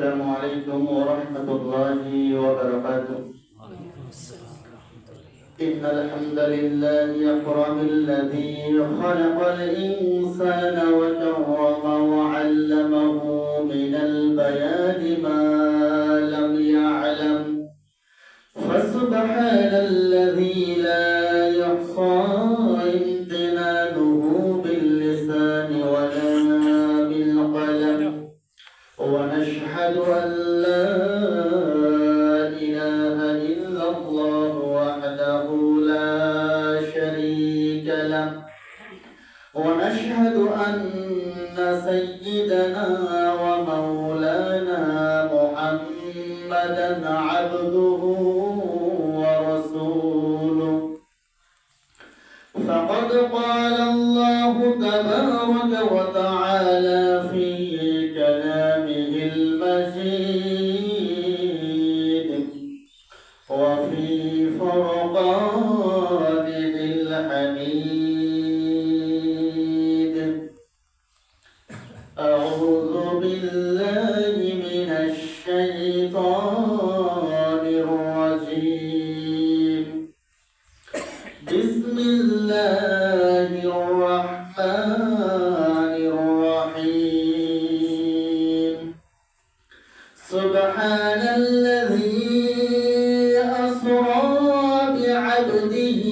السلام عليكم ورحمة الله وبركاته. إن الحمد لله أكرم الذي خلق الإنسان وكرمه وعلمه من البيان ما لم يعلم، فسبحان الذي لا يحصى امتنانه باللسان ولا بالقلم، ونشهد أن لا إله إلا الله وحده لا شريك له، ونشهد أن سيدنا ومولانا محمدا عبده ورسوله. فقد قال الله تبارك وتعالى في كلامه المجيد وفي فرقانه الحميد: أعوذ بالله من الشيطان الرجيم. بسم الله الرحمن الرحيم. سبحان الذي أسرى بعبده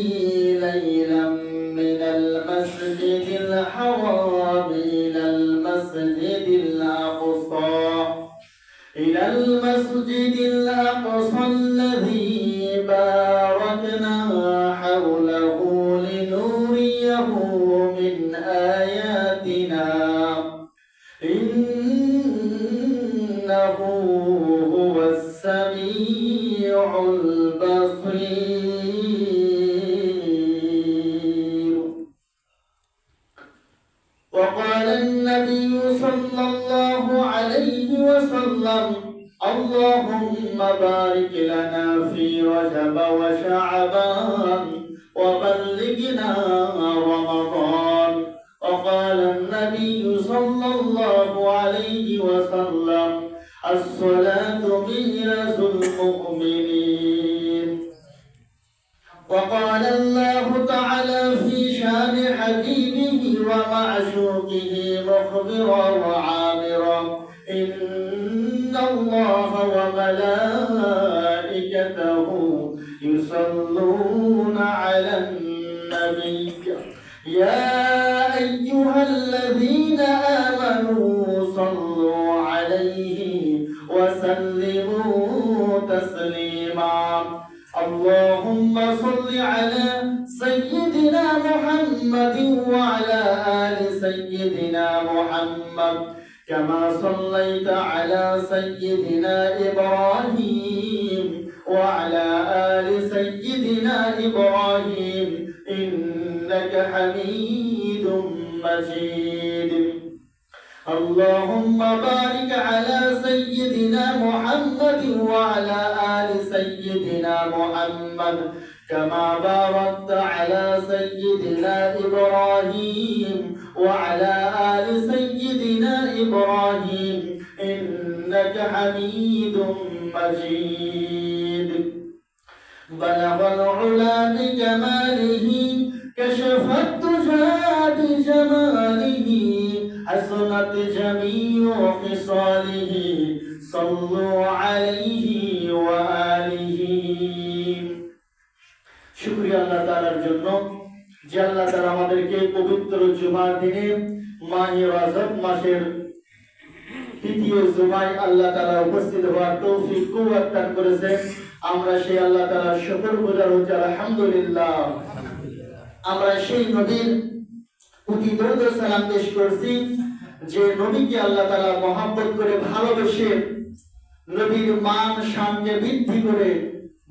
ليلا من المسجد الحرام إلى المسجد الأقصى الذي باركنا حوله لنريه من آياتنا إنه هو السميع البصير. وقال النبي صلى الله عليه وسلم: اللهم بارك لنا في رجب وشعبان وبلغنا رمضان. وقال النبي صلى الله عليه وسلم: الصلاة ميراث المؤمنين. وقال الله تعالى في شان حبيبه ومعشوقه مخبرا وعامرا: إن الله وملائكته يصلون على النبي يا أيها الذين آمنوا صلوا عليه وسلموا تسليما. اللهم صل على سيدنا محمد وعلى آل سيدنا محمد كما صليت على سيدنا إبراهيم وعلى آل سيدنا إبراهيم إنك حميد مجيد. اللهم بارك على سيدنا محمد وعلى آل سيدنا محمد كما باركت على سيدنا إبراهيم وعلى آل سيدنا إبراهيم إنك حميد مجيد. بلغ العلا بجماله كشف الدجى بجماله حسنت جميع خصاله صلوا عليه وآله. শুকরিয়া আল্লাহ তাআলার জন্য যে আল্লাহ তাআলা আমাদেরকে পবিত্র জুমার দিনে মাহে রজব মাসের তৃতীয় জুমায় আল্লাহ তাআলা উপস্থিত হওয়ার তৌফিক কুওয়াত দান করেছেন। আমরা সেই আল্লাহ তাআলার শুকরগুজার হচ্ছি আলহামদুলিল্লাহ। আমরা সেই নবীর প্রতি দরুদ ও সালাম পেশ করছি যে নবীকে আল্লাহ তাআলা মহব্বত করে ভালোবেসে নবীর মান শানকে বৃদ্ধি করে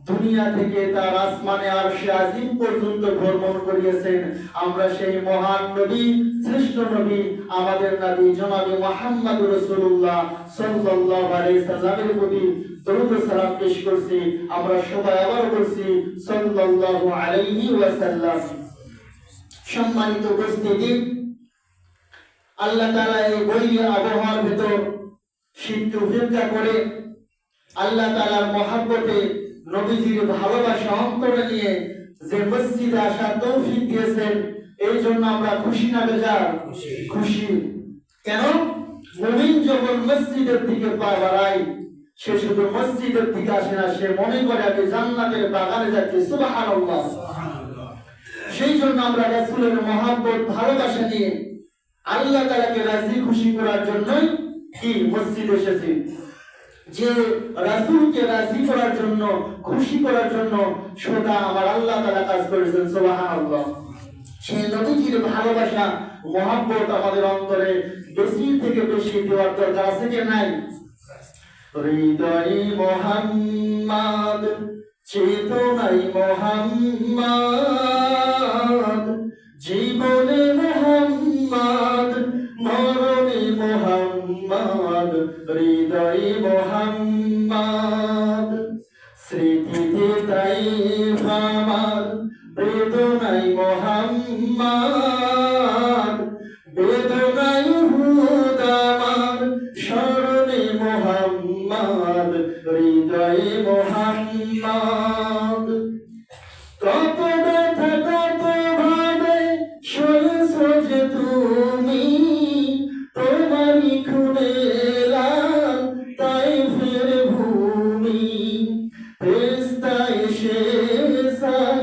দুনিয়া থেকে তার আসমানে আরশে আজিম পর্যন্ত ভ্রমণ করিয়েছেন। আমরা সেই মহান নবী, শ্রেষ্ঠ নবী, আমাদের নবী জনাবে মুহাম্মদ রাসূলুল্লাহ সাল্লাল্লাহু আলাইহি সাল্লামের প্রতি দরুদ ও সালাম পেশ করছি। আমরা সবাই আবার বলছি সাল্লাল্লাহু আলাইহি ওয়াসাল্লাম। সম্মানিত উপস্থিতি, আল্লাহ তাআলা এই বৈরী আবহাওয়ার ভিতর শীতকে উপেক্ষা করে আল্লাহ তাআলার মহব্বতে নবীজির ভালোবাসা অন্তরে নিয়ে যে মসজিদে আসার তৌফিক দিয়েছেন, এই জন্য আমরা খুশি না বেজার? খুশি। কেন? মুমিন যখন মসজিদের দিকে পা বাড়ায়, সে শুধু মসজিদের দিকে আসে না, সে মনে করে আমি জান্নাতের বাগানে যাচ্ছি। সুবহানাল্লাহ। সেই জন্য আমরা রাসূলের মহব্বত ভালোবাসা নিয়ে আল্লাহ তাআলাকে রাজি খুশি করার জন্যই কি মসজিদে এসেছি। যে রাসূলকে রাজি করার জন্য, খুশি করার জন্য সদা আমার আল্লাহ তাআলা কাজ করেছেন। সুবহানাল্লাহ। সেই নবীজির ভালোবাসা মহব্বত আমাদের অন্তরে বেশি থেকে বেশি দেওয়ার দরকার আছে কি নাই? হৃদয়ে মুহাম্মদ, চেতনায় মুহাম্মদ, জীবনে মুহাম্মদ, মরণে মুহাম্মদ। হৃদয়ে মুহাম্মদ, স্মৃতিতে তাই আমার, বেদনায় মুহাম্মদ, বেদনায় হুদ আমার, স্মরণে মুহাম্মদ। হৃদয়ে মুহাম্মদ, কত ব্যথা কত ভাবে সয়েছ যে তুমি, তোমারই খুনে লাল তাইফের ভূমি। ফেরেশতা এসে সাই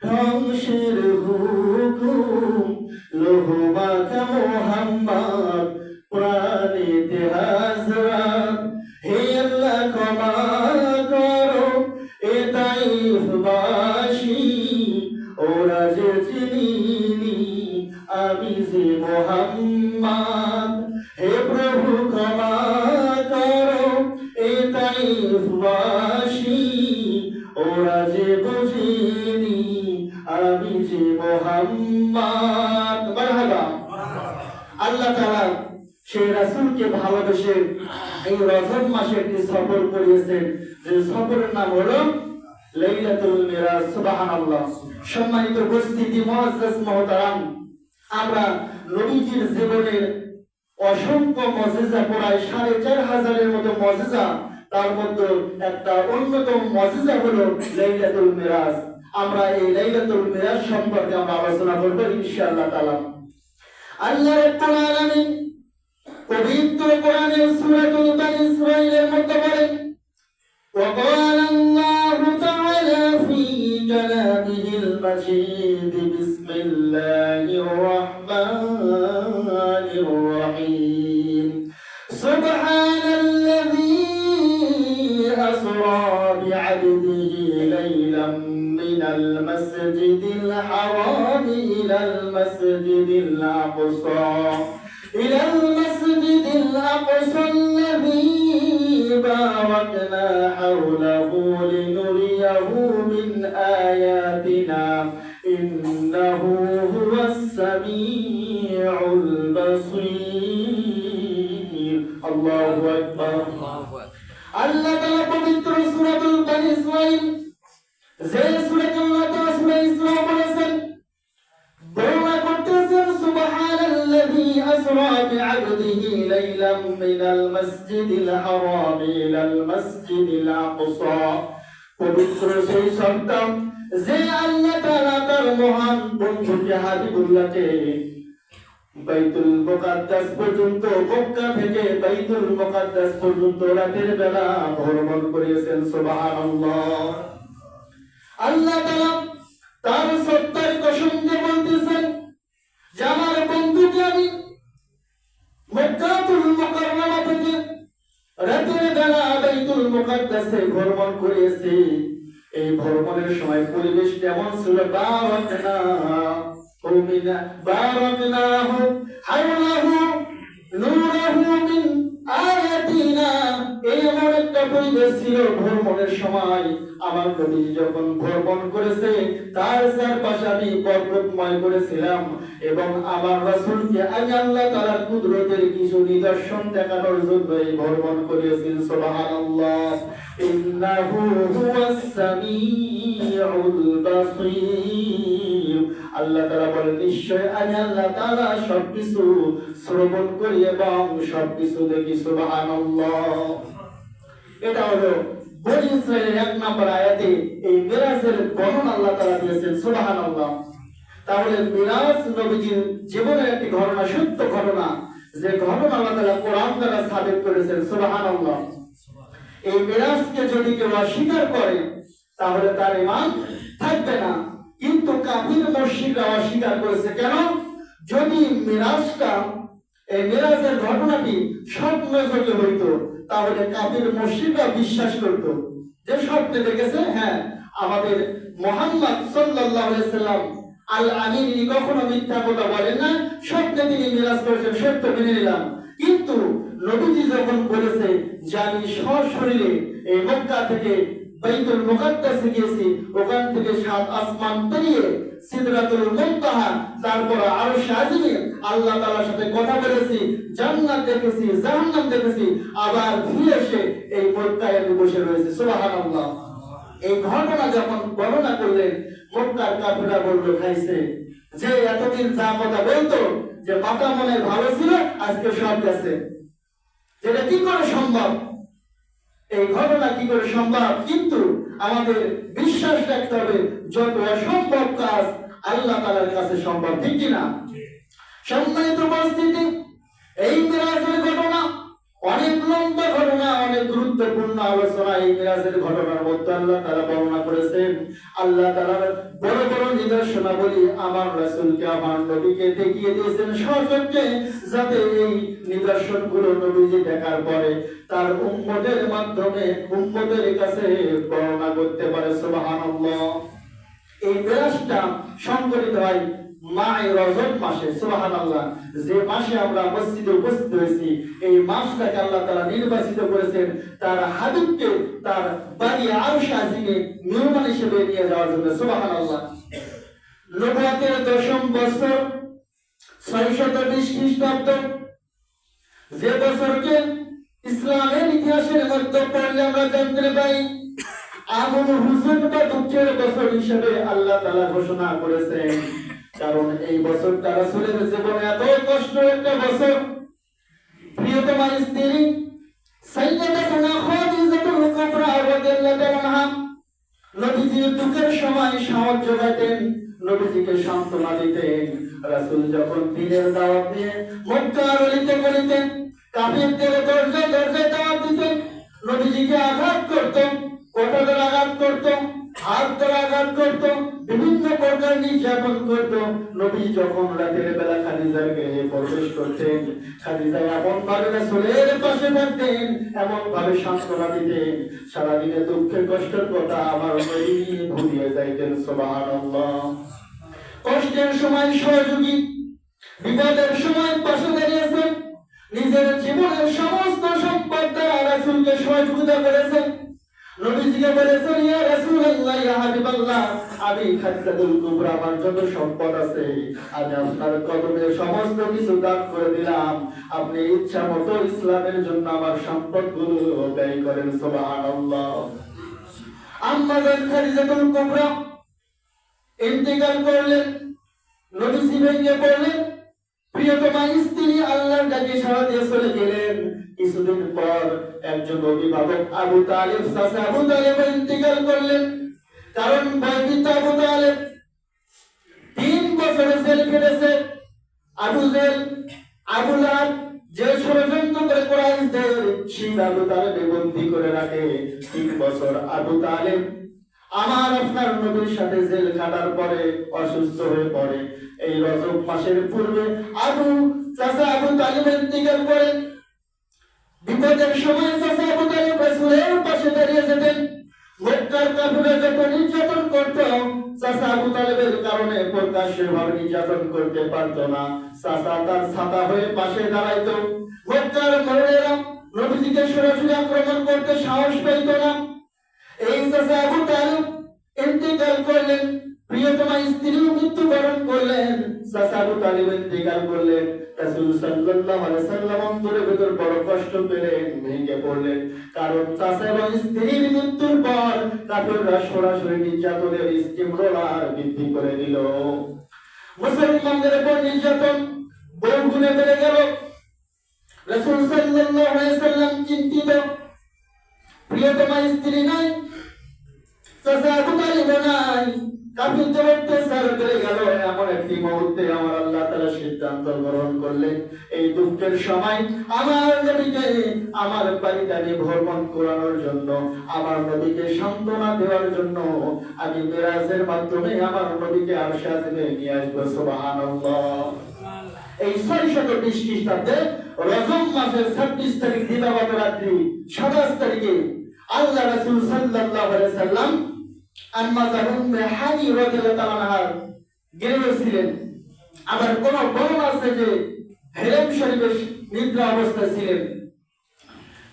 ধ্বংসের হুকুম, লৌহ মাখা মুহাম্মদ প্রাণেতে হাজরাত। হে আল্লাহ ক্ষমা করো এ তাইফবাসী, ওরা যে চিনিনি আমি যে মুহাম্মদ। হে প্রভু ক্ষমা করো এ তাইফবাসী, ওরা যে বুঝিনি আমি যে মুহাম্মদ। মারহাবা। আল্লাহ তাআলা সেই রাসূলকে ভালোবেসে এই রজব মাসে একটি সফর করিয়েছেন, যে সফরের নাম হলো লাইলাতুল মিরাজ। সুবহানাল্লাহ। সম্মানিত উপস্থিতি, মুআজ্জাজ মুহতারাম, আমরা নবীজির জীবনের অসংখ্য মুজিজা, প্রায় ৪৫০০০-এর মতো মুজিজা, তার মধ্যে একটা অন্যতম মুজিজা হলো লাইলাতুল মিরাজ। আমরা এই লাইলাতুল মিরাজ সম্পর্কে আমরা আলোচনা করব ইনশাআল্লাহ তাআলা। আল্লাহ রাব্বুল আলামিন পবিত্র কোরআনের সূরাতুল বানী ইসরাঈলের মধ্যে বলেন, وقال الله تعالى في كلامه المجيد بسم الله الرحمن الرحيم سبحان الذي أسرى بعبده ليلا من المسجد الحرام إلى المسجد الأقصى الذي باركنا حوله لنريه من آياتنا إنه هو السميع البصير الله أكبر الله تعالى পবিত্র সূরাতুল বানী ইসরাঈল, যে সূরাকে আল্লাহ তাআলা সূরা ইসরা বলেছেন, বর্ণনা করতেছেন সুবহানাল্লাযী আসরা বিআবদিহি লাইলাম মিনাল মাসজিদিল হারাম ইলাল মাসজিদিল আকসা। পবিত্র সেই সত্তা যে আল্লাহ তাআলা তার মহান বন্ধুকে হাবিবুল্লাহকে বাইতুল মুকাদ্দাস পর্যন্ত, মক্কা থেকে বাইতুল মুকাদ্দাস পর্যন্ত রাতের বেলা ভ্রমণ করিয়েছেন। সুবহানাল্লাহ। আল্লাহ তাআলা তার সত্তার কসম দিয়ে বলতেছেন যে আমার বন্ধুকে আমি মক্কাতুল মুকাররমা থেকে রাতের বেলা বাইতুল মুকাদ্দাসে ভ্রমণ করিয়েছি। এই ভ্রমণের সময় পরিবেশ কেমন ছিল? বারাকনাহু হাওলাহু নূরাহু মিন আয়াতিনা, এই এমন একটা পরিবেশ ছিল ভ্রমণের সময়। আমার নবী যখন ভ্রমণ করেছে তার চারপাশে আমি বরকতময় করেছিলাম এবং আমার রাসূলকে আমি আল্লাহ তাআলার কুদরতের কিছু নিদর্শন দেখানোর জন্য এই ভ্রমণ করেছি। সুবহানাল্লাহ। ইন্নাহু হুয়াস সামিউল বাসীর। আল্লাহ তাআলা বলেন নিশ্চয় আমি আল্লাহ তাআলা সবকিছু শ্রবণ করি এবং সবকিছু দেখি। সুবহানাল্লাহ। এটা হলো বনী ইসরাঈলের 1 নম্বর আয়াতে এই মিরাজের বর্ণনা আল্লাহ তাআলা দিয়েছেন। সুবহানাল্লাহ। তাহলে মিরাজ নবীজির জীবনের একটি ঘটনা, সত্য ঘটনা, যে ঘটনা আল্লাহ তাআলা কোরআন দ্বারা সাবিত করেছেন। সুবহানাল্লাহ। এই মিরাজকে যদি কেউ অস্বীকার করে তাহলে তার ঈমান থাকবে না। কিন্তু কাফির মুশরিকরা অস্বীকার করেছে। কেন? যদি মিরাজটা, এই মিরাজের ঘটনাটি স্বপ্নে যোগে হইতো তাহলে কাফির মুশরিকরা বিশ্বাস করত যে স্বপ্নে দেখেছে। হ্যাঁ, আমাদের মুহাম্মদ সাল্লাল্লাহু আলাইহি সাল্লাম আল আমিন কখনো মিথ্যা কথা বলেন না, স্বপ্নে তিনি মিরাজ করেছেন, সত্য মেনে নিলাম। কিন্তু নবীজি যখন বলেছে যে আমি সশরীরে এই মক্কা থেকে বাইতুল মুকাদ্দাসে গিয়েছি, ওখান থেকে 7 আসমান পেরিয়ে সিদরাতুল মুনতাহা, তারপর আরশ আজিমে আল্লাহ তাআলার সাথে কথা বলেছি, জান্নাত দেখেছি, জাহান্নাম দেখেছি, আবার ফিরে এসে এই মক্কায় আমি বসে রয়েছি। সুবহানাল্লাহ। এই ঘটনা যখন বর্ণনা করলেন মক্কার কাফিররা বলল খাইছে, যে এতদিন যা কথা বলতো যে মাথা মনে ভালো ছিল আজকে সব গেছে, যেটা কি করে সম্ভব? এই ঘটনা কি করে সম্ভব? কিন্তু আমাদের বিশ্বাস রাখতে হবে যত অসম্ভব কাজ আল্লাহ তাআলার কাছে সম্ভব, ঠিক কি না? সম্মানিত উপস্থিতি, এই মিরাজের ঘটনা অনেক লম্বা ঘটনা, অনেক গুরুত্বপূর্ণ আলোচনা। এই মিরাজের ঘটনার মধ্যে আল্লাহ তাআলা বর্ণনা করেছেন আল্লাহ তাআলার বড় বড় নিদর্শনাবলী আমার রাসূলকে, আমার নবীকে দেখিয়ে দিয়েছেন সচক্ষে, যাতে এই নিদর্শনগুলো নবীজি দেখার পরে তার উম্মতের মাধ্যমে উম্মতের কাছে বর্ণনা করতে পারে। সুবহানাল্লাহ। এই মিরাজটা সংঘটিত হয় মাহে রজব মাসে। সুবহানাল্লাহ। যে মাসে আমরা মসজিদে উপস্থিত হয়েছি, এই মাসটাকে আল্লাহ তাআলা নির্বাচিত করেছেন তার হাবিবকে তার বাড়ি আরশ আজিমে মেহমান হিসেবে নিয়ে যাওয়ার জন্য। সুবহানাল্লাহ। নবুয়তের 10ম বছর 620 খ্রিস্টাব্দ, যে বছরকে ইসলামের ইতিহাসের মধ্যে পড়লে আমরা জানতে পাই আমল হুজুন বা দুঃখের বছর হিসেবে আল্লাহ তাআলা ঘোষণা করেছেন। কারণ এই বছরটা রাসূলের জীবনে এত কষ্ট একটা বছর। প্রিয়তমা স্ত্রী সাইয়্যিদাতুনা খাদিজাতুল কুবরা রাদিয়াল্লাহু আনহা নবীজির দুঃখের সময় সাহায্য জোগাতেন, নবীজিকে সান্ত্বনা দিতেন। রাসূল যখন দ্বীনের দাওয়াত দিয়ে মক্কার অলিতে গলিতে কাফিরদের দরজায় দরজায় দাওয়াত দিতেন, নবীজিকে আঘাত করত, কোটাদের আঘাত করত, হাত দ্বারা আঘাত করত, বিভিন্ন প্রকার নির্যাতন করত। নবী যখন রাতের বেলা খাদিজার গৃহে প্রবেশ করতেন, খাদিজা এমন ভাবে রাসূলের পাশে থাকতেন, এমন ভাবে সান্ত্বনা দিতেন, সারাদিনের দুঃখের কষ্টের কথা আমার নবী ভুলিয়ে যাইতেন। সুবহানাল্লাহ। কষ্টের সময় সহযোগী, বিপদের সময় পাশে দাঁড়িয়েছেন, নিজের জীবনের সমস্ত সম্পদ দ্বারা রাসূলকে সহযোগিতা করেছেন। নবীজিকে বলেছেন ইয়া রাসূলুল্লাহ, ইয়া হাবিবাল্লাহ, আমি খাদিজাতুল কুবরা, আমার যত সম্পদ আছে আমি আপনার কদমে সমস্ত কিছু দান করে দিলাম, আপনি ইচ্ছা মতো ইসলামের জন্য আমার সম্পদগুলো ব্যয় করেন। সুবহানাল্লাহ। আম্মা জান খাদিজাতুল কুবরা ইন্তেকাল করলেন, নবীজি ভেঙে পড়লেন, প্রিয়তমা স্ত্রী আল্লাহর ডাকে সাড়া দিয়ে চলে গেলেন। কিছুদিন পর একজন অভিভাবক আবু তালিব, চাচা আবু তালিব ইন্তেকাল করলেন। কারণ ভয়ভীত আবু তালিব 3 বছর জেল কেটেছে। আবু জেল, আবু লাহাব যে ষড়যন্ত্র করে কুরাইশদের সেই আবু তালিব বন্দী করে রাখে 3 বছর। আবু তালিব আমার আপনার নবীর সাথে জেল কাটার পরে অসুস্থ হয়ে পড়ে। এই রজব মাসের পূর্বে চাচা আবু তালিব ইন্তেকাল করেন। বিপদের সময় চাচা আবু তালিব রাসূলের পাশে দাঁড়িয়ে যেতেন। মক্কার কাফিররা যত নির্যাতন করত, চাচা আবু তালিবের কারণে প্রকাশ্যে ভাবে নির্যাতন করতে পারত না। চাচা তার ছাতা হয়ে পাশে দাঁড়াইতো। মক্কার মহিলারা নবীজিকে সরাসরি আক্রমণ করতে সাহস পাইত না। এই চাচা আবু তালিব ইন্তেকাল করলেন, প্রিয়তমা স্ত্রীও মৃত্যুবরণ করলেন, চাচা আবু তালিব ইন্তেকাল করলেন। রাসূল সাল্লাল্লাহু আলাইহি ওয়াসাল্লাম অন্তরের ভিতর বড় কষ্ট পেলেন, ভেঙে পড়লেন। কারণ চাচা এবং স্ত্রীর মৃত্যুর পর কাফিররা সরাসরি নির্যাতনের স্টিম রোলার বৃদ্ধি করে দিল। মুসলমানদের উপর নির্যাতন বহুগুণে বেড়ে গেল। রাসূল সাল্লাল্লাহু আলাইহি ওয়াসাল্লাম চিন্তিত, প্রিয়তমা স্ত্রী নাই, চাচা আবু তালিব নাই, কাফিরদের অত্যাচার বেড়ে গেল। এমন একটি মুহূর্তে আমার আল্লাহ তাআলা সিদ্ধান্ত গ্রহণ করলেন, এই দুঃখের সময় আমার নবীকে আমার বাড়িতে ভ্রমণ করানোর জন্য, আমার নবীকে সান্ত্বনা দেওয়ার জন্য আমি মেরাজের মাধ্যমে আমার নবীকে আরশে আজিমে নিয়ে আসবো। সুবহানাল্লাহ। এই 620 খ্রিস্টাব্দে রজব মাসের 26 তারিখ দিবাগত রাত্রি 27 তারিখে আল্লাহ রাসূল সাল্লাল্লাহু আলাইহি ওয়াসাল্লাম আম্মা উম্মে হানি রাদিয়াল্লাহু তাআলা আনহা গৃহে ছিলেন। আবার কোন বর্ণনা আছে যে হেরেম শরীফে নিদ্রা অবস্থায় ছিলেন।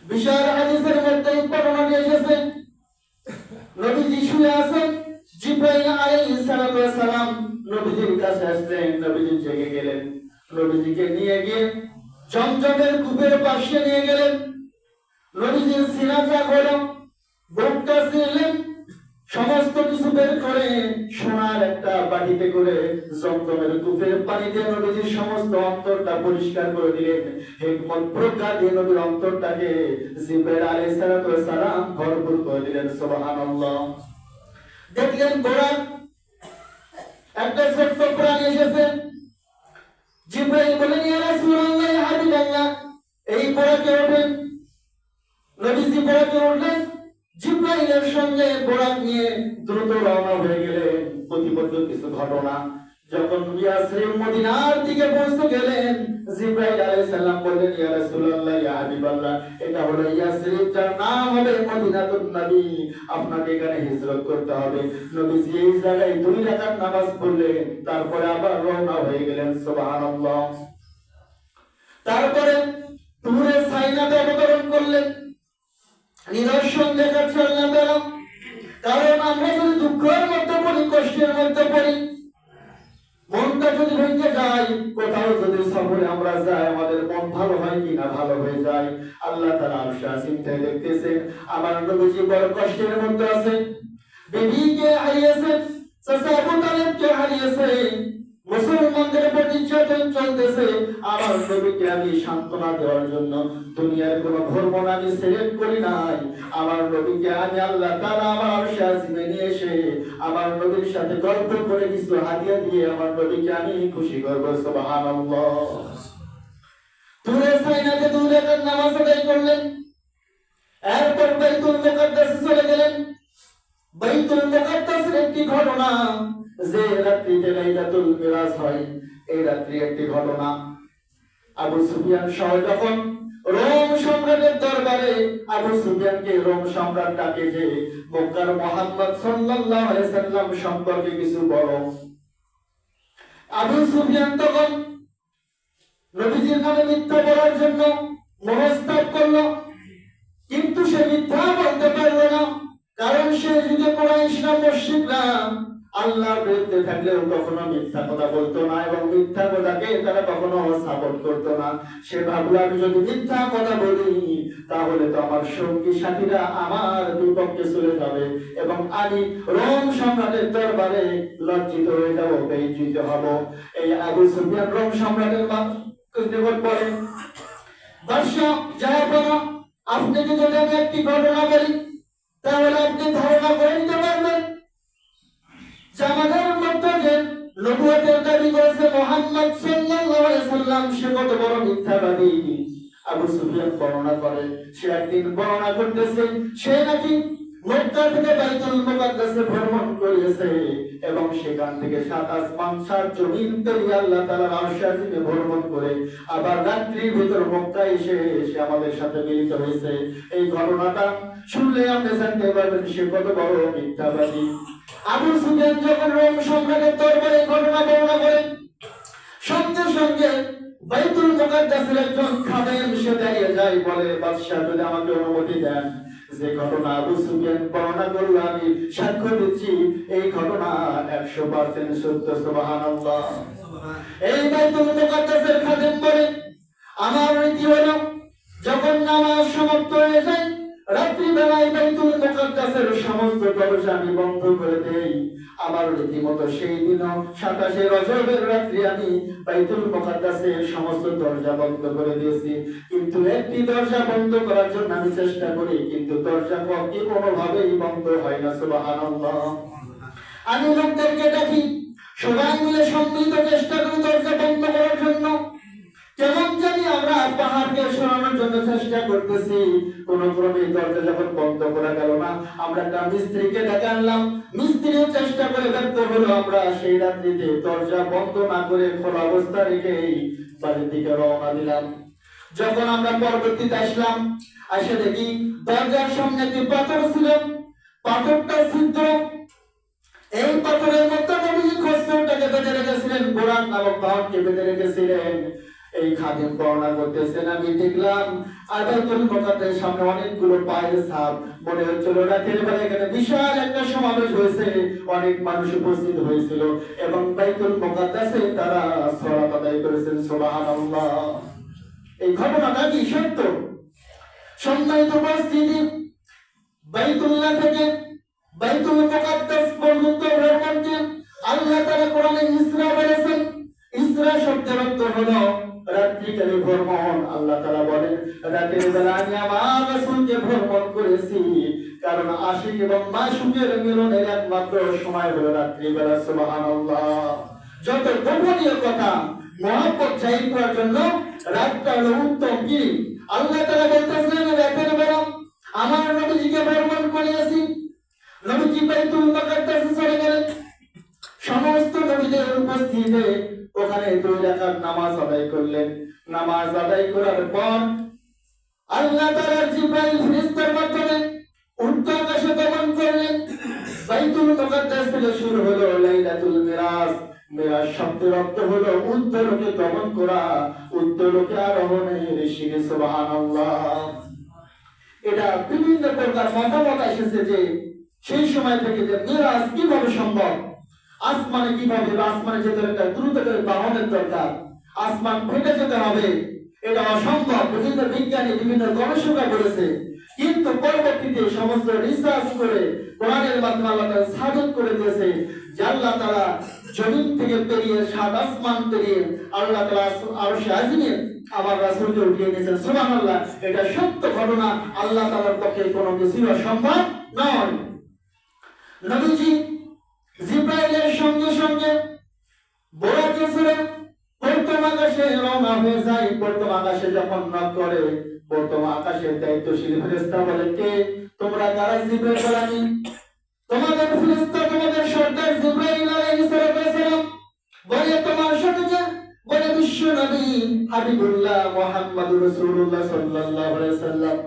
বিশাল হাদিসের মধ্যে বর্ণনা এসেছে নবীজি শুয়ে আছেন, জিবরাইল আলাইহিস সালাতু ওয়াস সালাম নবীজির কাছে আসলেন, নবীজি জেগে গেলেন। নবীজিকে নিয়ে গিয়ে জমজমের কূপের পাশে নিয়ে গেলেন। নবীজির সিনা চাক হলো, বুকটা ছিলেন, সমস্ত কিছু বের করে সোনার একটা বাটিতে করে জমজমের কূপের পানি দিয়ে নবীজির সমস্ত অন্তরটা পরিষ্কার করে দিলেন। হিকমত প্রজ্ঞা দিয়ে নবীর অন্তরটাকে জিবরাইল আলাইহিস সালাতু ওয়াস সালাম ভরপুর করে দিলেন। সুবহানাল্লাহ। দেখলেন ঘোড়া, একটা ছোট্ট প্রাণী এসেছে। জিবরাইল বলেন, ইয়া রাসূলুল্লাহ, ইয়া হাবিবাল্লাহ, এই ঘোড়াকে ওঠেন। নবীজি ঘোড়াকে উঠলেন, জিবরাইলের সঙ্গে ঘোড়া নিয়ে দ্রুত রওনা হয়ে গেলেন। প্রতিবদ্ধ কিছু ঘটনা, যখন ইয়াসরিব মদিনার দিকে পৌঁছে গেলেন, জিবরাইল আলাইহিস সালাম বললেন, ইয়া রাসূলুল্লাহ, ইয়া হাবিবাল্লাহ, এটা হলো ইয়াসরিব, যার নাম হবে মদিনাতুন নবী, আপনাকে এখানে হিজরত করতে হবে। নবীজি এই জায়গায় 2 রাকাত নামাজ পড়লেন, তারপরে আবার রওনা হয়ে গেলেন। সুবহানাল্লাহ। তারপরে তুরে সাইনাতে অবতরণ করলেন। নিদর্শন দেখাচ্ছে আল্লাহ তাআলা। কারণ আমরা যদি দুঃখের মধ্যে পড়ি, কষ্টের মধ্যে পড়ি, মনটা যদি ভেঙে যায়, কোথাও যদি সফরে আমরা যাই, আমাদের মন ভালো হয় কিনা? ভালো হয়ে যায়। আল্লাহ তাআলা আরশে আজিম থেকে দেখতেছেন আমার নবীজি বড় কষ্টের মধ্যে আছেন, বিবিকে হারিয়েছেন, চাচা আবু তালিবকে হারিয়েছেন, মুসলমানদের উপর নির্যাতন চলতেছে। আমার নবীকে আমি সান্ত্বনা দেওয়ার জন্য দুনিয়ার কোন হরমোন আমি সিলেক্ট করি নাই। আমার নবীকে আমি আল্লাহ তাআলা আমার আরশে আজিমে নিয়ে এসে আমার নবীর সাথে গল্প করে কিছু হাদিয়া দিয়ে আমার নবীকে আমি খুশি করব। সুবহানাল্লাহ। তুরে সাইনাতে 2 রাকাত নামাজ আদায় করলেন। এরপর বাইতুল মুকাদ্দাসে চলে গেলেন। বাইতুল মুকাদ্দাসের একটি ঘটনা, যে রাত্রিতে লাইলাতুল মিরাজ হয়, এই রাত্রি একটি ঘটনা। আবু সুফিয়ান সহ যখন রোম সম্রাটের দরবারে, আবু সুফিয়ানকে রোম সম্রাট ডাকে যে মক্কার মুহাম্মদ সাল্লাল্লাহু আলাইহি সাল্লাম সম্পর্কে কিছু বলো। আবু সুফিয়ান তখন নবীজির নামে মিথ্যা বলার জন্য মনস্তাব করলো, কিন্তু সে মিথ্যা বলতে পারল না। কারণ সে যুগে কুরাইশরা, মুশরিকরা আল্লাহর বিরুদ্ধে থাকলেও কখনো মিথ্যা কথা বলতো না, এবং মিথ্যা কথাকে তারা কখনো সাপোর্ট করতো না। সে ভাবলো, আমি যদি মিথ্যা কথা বলি তাহলে তো আমার সঙ্গী সাথীরা আমার বিপক্ষে চলে যাবে, এবং আমি রোম সম্রাটের দরবারে লজ্জিত হয়ে যাবো, বেইজ্জত হব। এই আবু সুফিয়ান রোম সম্রাটের নিকট বলে, বাদশাহ জাহাপনা, আপনাকে যদি আমি একটি ঘটনা বলি তাহলে আপনি ধারণা করে নিতে পারবেন যে আমাদের মধ্যে যে নবুয়তের দাবি করেছে মুহাম্মদ সাল্লাল্লাহু আলাইহি সাল্লাম, সে কত বড় মিথ্যাবাদী। আবু সুফিয়ান বর্ণনা করে, সে একদিন বর্ণনা করতেছে সে নাকি মক্কা থেকে বাইতুল মুকাদ্দাসে ভ্রমণ করেছে, এবং সেখান থেকে 7 আসমান 7 জমিন পেরিয়ে আল্লাহ তাআলার আরশে আজিমে ভ্রমণ করে আবার রাত্রির ভিতর মক্কায় এসে সে আমাদের সাথে মিলিত হয়েছে। এই ঘটনাটা শুনলে আপনি জানতে পারবেন সে কত বড় মিথ্যাবাদী। আবু সুফিয়ান যখন রোম সম্রাটের দরবারে ঘটনা বর্ণনা করেন, সঙ্গে সঙ্গে বাইতুল মুকাদ্দাসের একজন খাদেম সে দাঁড়িয়ে যায়, বলে বাদশাহ যদি আমাকে অনুমতি দেন, যে ঘটনা আবু সুফিয়ান বর্ণনা করলো আমি সাক্ষ্য দিচ্ছি এই ঘটনা 100% সত্য। সুবহানাল্লাহ। এই বাইতুল মুকাদ্দাসের খাদেম বলে আমার রীতি হলো যখন নামাজ সমাপ্ত হয়ে যায় রাত্রি বেলায় বাইতুল মুকাদ্দাসের সমস্ত দরজা আমি বন্ধ করে দেই। আমার রীতিমতো সেই দিন 27 রজবের রাত্রি আমি বাইতুল মুকাদ্দাসের সমস্ত দরজা বন্ধ করে দিয়েছি, কিন্তু একটি দরজা বন্ধ করার জন্য আমি চেষ্টা করি, কিন্তু দরজা কোনোভাবেই বন্ধ হয় না। সুবহানাল্লাহ। আমি লোকদেরকে ডাকি, সবাই মিলে সম্মিলিত চেষ্টা করি দরজা বন্ধ করার জন্য। কেমন জানি আমরা পাহাড়কে সরানোর জন্য চেষ্টা করতেছি, কোন ক্রমে দরজা যখন বন্ধ করা গেল না, আমরা একটা মিস্ত্রিকে ডেকে আনলাম। মিস্ত্রিও চেষ্টা করে ব্যর্থ হলো। আমরা সেই রাত্রিতে দরজা বন্ধ না করে খোলা অবস্থা রেখেই বাড়ির দিকে রওনা দিলাম। যখন আমরা পরবর্তীতে আসলাম, এসে দেখি দরজার সামনে একটি পাথর ছিল, পাথরটা ছিদ্র। এই পাথরের মধ্যে নবীজি খচ্চরটাকে বেঁধে রেখেছিলেন, কোরআন নামক বাহনকে বেঁধে রেখেছিলেন। এই খাদেম বর্ণনা করতেছেন আমি দেখলাম আর বাইতুল মুকাদ্দাসের সামনে অনেকগুলো পায়ের ছাপ। মনে হচ্ছিল রাতের বেলা এখানে বিশাল একটা সমাবেশ হয়েছে, অনেক মানুষ উপস্থিত হয়েছিল এবং বাইতুল মুকাদ্দাসে তারা সালাত আদায় করেছেন। সুবহানাল্লাহ। এই ঘটনাটা কি সত্য? সম্মানিত উপস্থিতি, বাইতুল্লাহ থেকে বাইতুল মুকাদ্দাস পর্যন্ত ভ্রমণকে আল্লাহ তাআলা কোরআনে ইসরা বলেছেন। ইসরা শব্দের অর্থ হলো রাত্রিকালে ভ্রমণ। আল্লাহ তাআলা বলেন রাতের বেলা আমি আমার রাসূলকে ভ্রমণ করেছি, কারণ আশিক এবং মাশুকের মিলনের একমাত্র সময় হলো রাত্রি বেলা। সুবহানাল্লাহ। যত গোপনীয় কথা মহব্বত জাহির করার জন্য রাতটা হলো উত্তম। কি আল্লাহ তাআলা বলতেছেন রাতের বেলা আমার নবীজিকে ভ্রমণ করিয়েছি। নবীজি বাইতুল মুকাদ্দাসে চলে গেলেন, সমস্ত নবীদের উপস্থিতিতে ওখানে 2 রাকাত নামাজ আদায় করলেন। নামাজ আদায় করার পর আল্লাহ তাআলার জিবরাইল ফেরেশতার মাধ্যমে উর্ধ্ব আকাশে গমন করলেন। বাইতুল মুকাদ্দাস থেকে শুরু হলো লাইলাতুল মিরাজ। মিরাজ শব্দের অর্থ হলো উর্ধ্ব লোকে গমন করা, উর্ধ্ব লোকে আরোহণের সিঁড়ি। সুবহানাল্লাহ। এটা বিভিন্ন প্রকার মতামত এসেছে যে সেই সময় থেকে যে মিরাজ কিভাবে সম্ভব, আসমানে কিভাবে, আসমানে যেতে একটা দ্রুতগামী বাহনের দরকার, আসমান ফেটে যেতে হবে, এটা অসম্ভব। বিভিন্ন বিজ্ঞানী বিভিন্ন গবেষকরা বলেছে, কিন্তু পরবর্তীতে সমস্ত রিসার্চ করে কোরআনের মাধ্যমে আল্লাহ তাআলা সাবিত করে দিয়েছে যে আল্লাহ তাআলা জমিন থেকে পেরিয়ে 7 আসমান পেরিয়ে আল্লাহ তাআলা আরশে আজিমে আমার রাসূলকে উঠিয়ে নিয়েছেন। সুবহানাল্লাহ। এটা সত্য ঘটনা, আল্লাহ তাআলার পক্ষে কোনো কিছু অসম্ভব নয়। নবীজি জিবরাইলের সঙ্গে সঙ্গে বোরাকে ছেড়ে প্রথম আকাশে রওনা হয়ে যায়। প্রথম আকাশে যখন নক করে, প্রথম আকাশের দায়িত্বশীল ফেরেশতা বলে, কে তোমরা? কারা? জিবরাইল বলে, আমি তোমাদের ফেরেশতা, তোমাদের সর্দার জিবরাইল আলাইহিস সালাম। বলে তোমার সাথে কে? বলে বিশ্ব নবী হাবিবুল্লাহ মুহাম্মদুর রাসূলুল্লাহ সাল্লাল্লাহু আলাইহি সাল্লাম।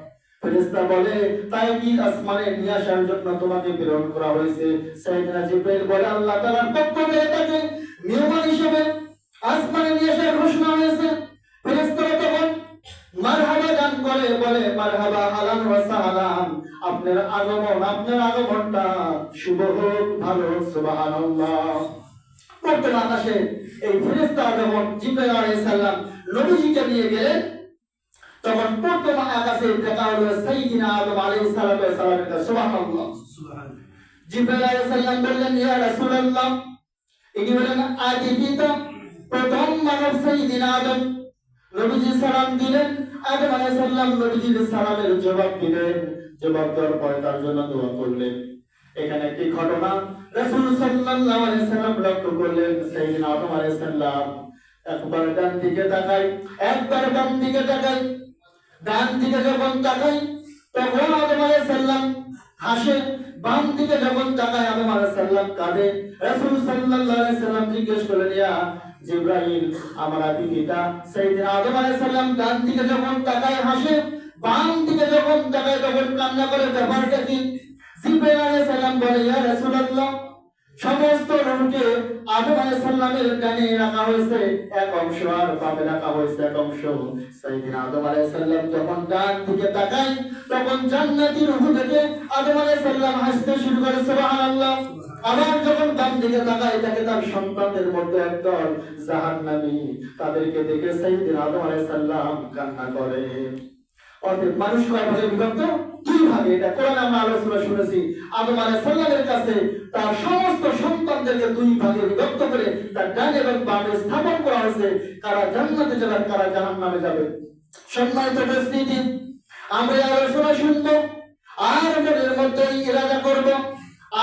ফেরেশতা বলে, তাই কি আসমানে নিয়ে আসার জন্য তোমাকে প্রেরণ করা হয়েছে? সাইয়েদনা জিবরাইল বলে, আল্লাহ তাআলার পক্ষ থেকে তাকে মেহমান হিসেবে আসমানে নিয়ে আসার ঘোষণা হয়েছে। ফেরেশতারা তখন মারহাবা গান করে, বলে মারহাবা আহলান ওয়া সাহলান, আপনার আগমনটা শুভ হোক, ভালো হোক। সুবহানাল্লাহ। প্রথম আকাশে এই ফেরেশতা যখন জিবরাইল আলাইহিস সালাম নবীজিকে নিয়ে গেলেন, তখন প্রথম আকাশে দেখা হলো সাইয়্যিদিনা আদম আলাইহিস সালামের। সুবহানাল্লাহ। জিবরাইল আলাইহিস সালাম বললেন, ইয়া রাসূলুল্লাহ, ইনি হলেন আদি পিতা, প্রথম মানব সাইয়্যিদিনা আদম। নবীজি সালাম দিলেন, আদম আলাইহিস সালাম নবীজির সালামের জবাব দিলেন। জবাব দেওয়ার পরে তার জন্য দোয়া করলেন। এখানে একটি ঘটনা রাসূল সাল্লাল্লাহু আলাইহি সাল্লাম লক্ষ্য করলেন, সাইয়্যিদিনা আদম আলাইহিস সালাম একবার ডান দিকে তাকায়, একবার বাম দিকে তাকায়। ডান দিকে যখন তাকায় তখন আদম আলাইহিস সালাম হাসে, বাম দিকে যখন তাকায় আদম আলাইহিস সালাম কাঁদে। রাসূল সাল্লাল্লাহু আলাইহি সাল্লাম জিজ্ঞেস করলেন, ইয়া জিবরাইল, আমার আদি পিতা সাইয়্যিদিনা আদম আলাইহিস সালাম ডান দিকে যখন তাকায় হাসে, বাম দিকে যখন তাকায় তখন কান্না করে, ব্যাপারটা কি? জিবরাইল আলাইহিস সালাম বলে, ইয়া রাসূলুল্লাহ, সমস্ত রূহকে আদম আলাইহিস সালামের ডানে রাখা হয়েছে এক অংশ, আর বামে রাখা হয়েছে এক অংশ। সাইয়েদনা আদম আলাইহিস সালাম যখন ডান দিকে তাকায় তখন জান্নাতি রূহ থেকে আদম আলাইহিস সালাম হাসতে শুরু করে, সুবহানাল্লাহ। আবার যখন বাম দিকে তাকায় তাকে তার সন্তানদের মধ্যে একদল জাহান্নামী, তাদেরকে দেখে সাইয়েদনা আদম আলাইহিস সালাম কান্না করে। অর্থাৎ মানুষ কয় ভাগে বিভক্ত? দুই ভাগে। এটা কোরআনে আমরা আলোচনা শুনেছি। আদম আলাইহিস সালামের কাছে তার সমস্ত সন্তানদেরকে দুই ভাগে বিভক্ত করে তার ডানে এবং বামে স্থাপন করা হয়েছে, কারা জান্নাতে যাবে আর কারা জাহান্নামে যাবে। সম্মানিত উপস্থিতি, আমরা এই আলোচনা শুনবো আর মনের মধ্যে ইরাদা করব,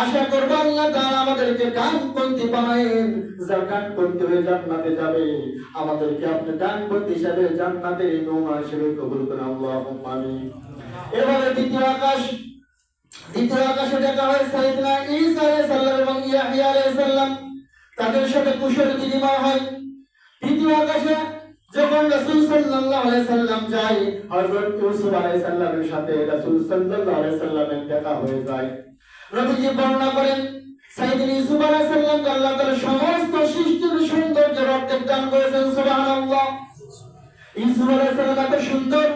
আশা করব আল্লাহ তাআলা আমাদেরকে ডানপন্থী বানায়েন, যারা ডানপন্থী হয়ে জান্নাতে যাবে আমাদেরকে আপনি ডানপন্থী হিসেবে জান্নাতের নমুনা হিসেবে কবুল করুন, আল্লাহুম্মা আমিন। এবারে দ্বিতীয় আকাশে দেখা হয় সাইয়েদনা ঈসা আলাইহিস সালাম এবং ইয়াহইয়া আলাইহিস সালাম, তাদের সাথে কুশল বিনিময় হয়। দ্বিতীয় আকাশে যখন রাসূল সাল্লাল্লাহু আলাইহি সাল্লাম যায়, হযরত ইউসুফ আলাইহিস সালামের সাথে রাসূল সাল্লাল্লাহু আলাইহি সাল্লামের দেখা হয়ে যায়। নবীজি বর্ণনা করেন সাইয়েদনা ইউসুফ আলাইহিস সালামকে আল্লাহ তাআলা সমস্ত সৃষ্টির সৌন্দর্যের অর্ধেক দান করেছেন, সুবহানাল্লাহ। ইউসুফ আলাইহিস সালাম এত সুন্দর,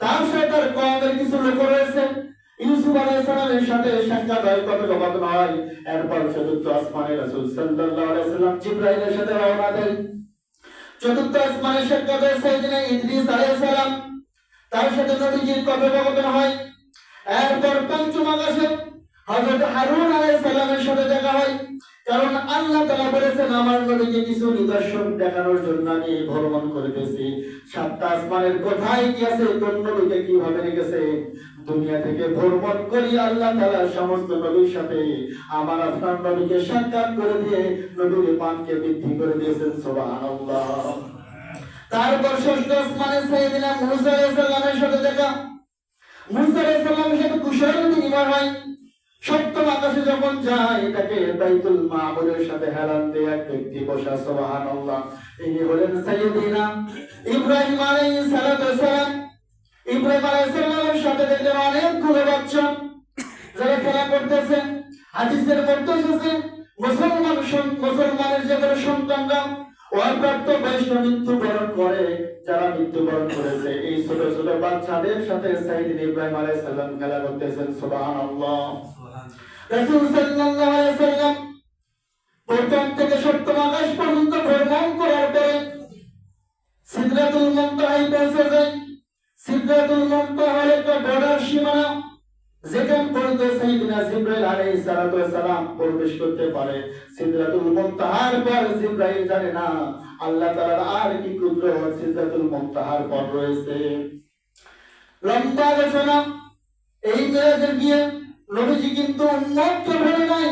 তার সাথে তার কওমের কিছু লোক রয়েছে। ইউসুফ আলাইহিস সালামের সাথে সাক্ষাৎ হয়, কথোপকথন হয়। এরপর চতুর্থ আসমানে রাসূল সাল্লাল্লাহু আলাইহি সাল্লাম জিবরাইলের সাথে রওনা দেন। চতুর্থ আসমানে সাক্ষাৎ হয় সাইয়েদনা ইদ্রিস আলাইহিস সালাম, তার সাথে নবীজির কথোপকথন হয়। এরপর পঞ্চম আকাশে হযরত হারুন আলাইহিস সালামের সাথে দেখা হয়, কারণ আল্লাহ তাআলা বলেছেন আমার নবীকে কিছু নিদর্শন দেখানোর জন্য আমি ভ্রমণ করিতেছি। সাতটা আসমানের কোথায় কি আছে, কোন নবীকে কিভাবে রেখেছে, দুনিয়া থেকে ভ্রমণ করি আল্লাহ তাআলা সমস্ত নবীর সাথে আমার আপনার নবীকে সাক্ষাৎ করে দিয়ে নবীর পানকে বৃদ্ধি করে দিয়েছেন, সুবহানাল্লাহ। তারপর ষষ্ঠ আসমানে সাইয়েদনা মুসা আলাইহিস সালামের সাথে দেখা, মুসা আলাইহিস সালামের সাথে কুশল বিনিময় হয়। সপ্তম আকাশে যখন যায় তাকে বাইতুল মামুরের সাথে হেলান দিয়ে এক ব্যক্তি বসা, সুবহানাল্লাহ। ইনি হলেন সাইয়েদনা ইব্রাহিম আলাইহিস সালাম। ইব্রাহিম আলাইহিস সালামের সাথে দেখলেন অনেকগুলো বাচ্চা যারা খেলা করতেছে। হাদিসের মধ্যে এসেছে মুসলমানের যে কোনো সন্তানরা অপ্রাপ্ত বয়সে মৃত্যুবরণ করে, যারা মৃত্যুবরণ করেছে এই ছোট ছোট বাচ্চাদের সাথে সাইয়েদনা ইব্রাহিম আলাইহিস সালাম খেলা করতেছেন, সুবহানাল্লাহ। রাসূল সাল্লাল্লাহু আলাইহি সাল্লাম প্রথম থেকে সপ্তম আকাশ পর্যন্ত ভ্রমণ করার পরে সিদরাতুল মুনতাহায় পৌঁছে যায়। সিদরাতুল মুনতাহা হলো একটা বর্ডার সীমানা, যেখান পর্যন্ত সাইয়েদনা জিবরাইল আলাইহিস সালাম প্রবেশ করতে পারে। সিদরাতুল মুনতাহার পর জিবরাইল জানে না আল্লাহ তাআলার আর কি কুদরত সিদরাতুল মুনতাহার পর রয়েছে। লম্বা আলোচনা। এই মেরাজে গিয়ে নবীজি কিন্তু উম্মতকে ভুলে নাই।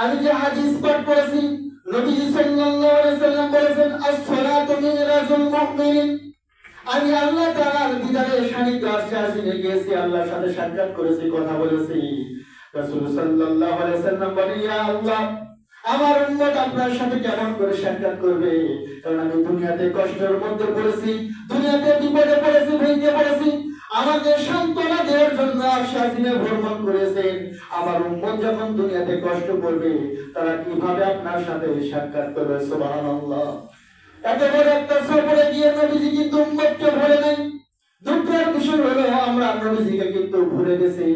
আমি যে হাদিস পাঠ করেছি, নবীজি সাল্লাল্লাহু আলাইহি সাল্লাম বলেছেন as-salatu mi'rajul mu'min। আমি আল্লাহ তাআলার দিদারে সান্নিধ্যে আসিনে গিয়েছি, আল্লাহর সাথে সাক্ষাৎ করেছি, কথা বলেছি। রাসূল সাল্লাল্লাহু আলাইহি সাল্লাম বলেন, ইয়া আল্লাহ, আমার উম্মত আপনার সাথে কেমন করে সাক্ষাৎ করবে? কারণ আমি দুনিয়াতে কষ্টের মধ্যে পড়েছি, দুনিয়াতে বিপদে পড়েছি, ভেঙে পড়েছি। আমাকে সান্ত্বনা দেওয়ার জন্য আশাসিনে ভ্রমণ করেছেন। আমার উম্মত যখন দুনিয়াতে কষ্ট করবে তারা কিভাবে আপনার সাথে সাক্ষাৎ করবে? সুবহানাল্লাহ। এত বড় একটা সফরে গিয়ে নবীজি কিন্তু উম্মতকে ভুলে নাই। দুঃখের বিষয় হলো আমরা নবীজিকে কিন্তু ভুলে গেছি।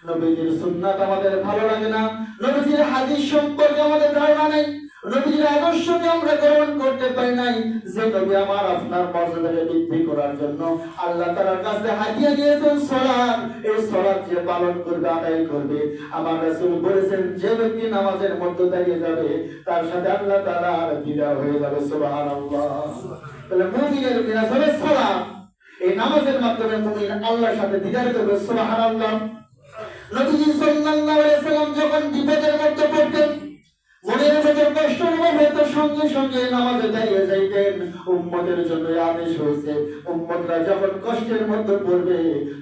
নবীজির সুন্নাত আমাদের ভালো লাগে না, নবীজির হাদিস সম্পর্কে আমাদের ধারণা নেই, নবীজির আদর্শকে আমরা গ্রহণ করতে পারি নাই। যে নবী আমার আপনার মর্যাদাকে বৃদ্ধি করার জন্য আল্লাহ তাআলার কাছে হাদিয়া দিয়েছেন সালাত, এই সালাত যে পালন করবে, আদায় করবে, আমার রাসূল বলেছেন যে ব্যক্তি নামাজের মধ্যে দাঁড়িয়ে যাবে তার সাথে আল্লাহ তাআলার দিদার হয়ে যাবে, সুবহানাল্লাহ। তাহলে মুমিনের মিরাজ হলো সালাত। এই নামাজের মাধ্যমে মুমিন আল্লাহর সাথে দিদার করবে, সুবহানাল্লাহ। নবীজি সাল্লাল্লাহু আলাইহি সাল্লাম যখন বিপদের মধ্যে পড়তেন, মনের ভেতর কষ্ট অনুভব হতো, সঙ্গে সঙ্গে নামাজে দাঁড়িয়ে যাইতেন। উম্মতের জন্য আদেশ হয়েছে, উম্মতরা যখন কষ্টের মধ্যে পড়বে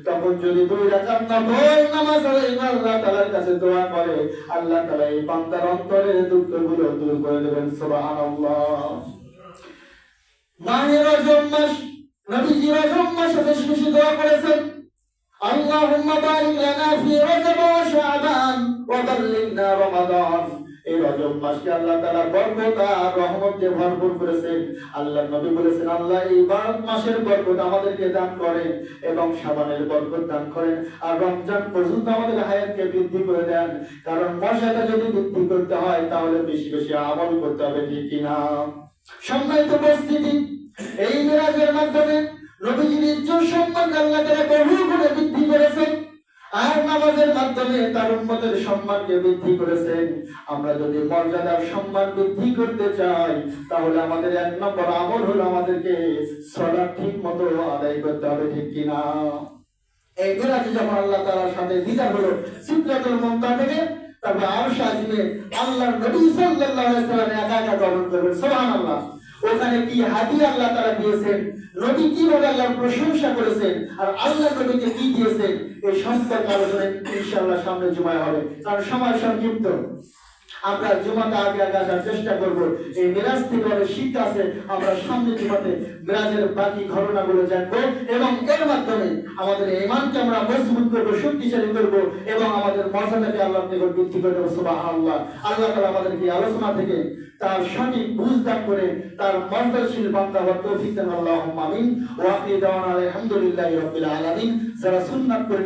তখন যদি 2 রাকাত নফল নামাজ আল্লাহ তাআলার কাছে দোয়া করে, আল্লাহ তাআলা এই বান্দার অন্তরের দুঃখগুলো দূর করে দেবেন, সুবহানাল্লাহ। মাহে রজব মাস, নবীজি রজব মাসে বেশি বেশি দোয়া করেছেন, আল্লাহুম্মা বারিক লানা ফি রজব ওয়া শাবান ওয়া বাল্লিগনা রমাদান। এই রজব রজব মাসকে আল্লাহ তাআলা বরকত আর রহমত দিয়ে ভরপুর করেছেন। আল্লাহর নবী বলেছেন, আল্লাহ এই মাসের বরকত আমাদেরকে দান করেন এবং শাবানের বরকত দান করেন আর রমজান পর্যন্ত আমাদের হায়াতকে বৃদ্ধি করে দেন। কারণ মর্যাদা যদি বৃদ্ধি করতে হয় তাহলে বেশি বেশি আমল করতে হবে, ঠিক কিনা? সম্মানিত উপস্থিতি, এই মিরাজের মাধ্যমে নবীজির ইজ্জত সম্মান আল্লাহ তাআলা বহু গুণে বৃদ্ধি করেছেন আর নামাজের মাধ্যমে তার উম্মতের সম্মানকে বৃদ্ধি করেছেন। আমরা যদি মর্যাদার সম্মান বৃদ্ধি করতে চাই তাহলে আমাদের এক নম্বর আমল হলো আমাদেরকে সালাত ঠিক মতো আদায় করতে হবে, ঠিক কিনা? এই মিরাজে যখন আল্লাহ তাআলার সাথে দিদার হলো সিদরাতুল মুনতাহা থেকে, তারপর আরশ আজিমে আল্লাহর নবী সাল্লাল্লাহু আলাইহি ওয়াসাল্লাম একা একা গমন করবেন। সুবহানাল্লাহ। ওখানে কি হাদিয়া আল্লাহ তাআলা দিয়েছেন, নবী কিভাবে আল্লাহর প্রশংসা করেছেন আর আল্লাহ নবীকে কি দিয়েছেন, এই সম্পর্কে আলোচনা ইনশাআল্লাহ সামনে জুমায় হবে। কারণ সময় সংক্ষিপ্ত, আমরা জুমাতে আগে আগে আসার চেষ্টা করব। এই মিরাজ থেকে অনেক শিক্ষা আছে, আমরা সামনে জুমাতে মিরাজের বাকি ঘটনাগুলো জানবো এবং এর মাধ্যমে আমাদের ঈমানকে আমরা মজবুত করব, শক্তিশালী করব এবং আমাদের মর্যাদাকে আল্লাহর নিকট বৃদ্ধি করে দেব। সুবহানাল্লাহ। আল্লাহ তাআলা আমাদেরকে এই আলোচনা থেকে তার সঠিক বুঝ দান করে তার মর্যাদাশীল বান্দা হওয়ার তৌফিক দান। আল্লাহুম্মা আমিন। ওয়া আখিরু দাওয়ানা আলহামদুলিল্লাহি রাব্বিল আলামিন। যারা সুন্নাত করে